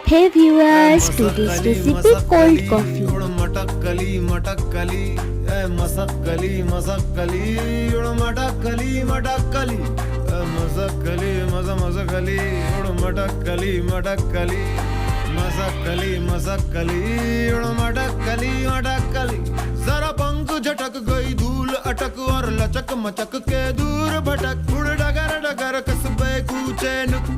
Hey viewers, today's recipe cold coffee. मटकली मटकली Masakali Masakali मटकली मटकली Masakali Masakali मटकली मटकली Masakali Masakali मटकली मटकली जरा पंख झटक गई धूल अटक और लचक मचक के दूर भटक उड़ डगर डगर कसबे कूचे नुक्ते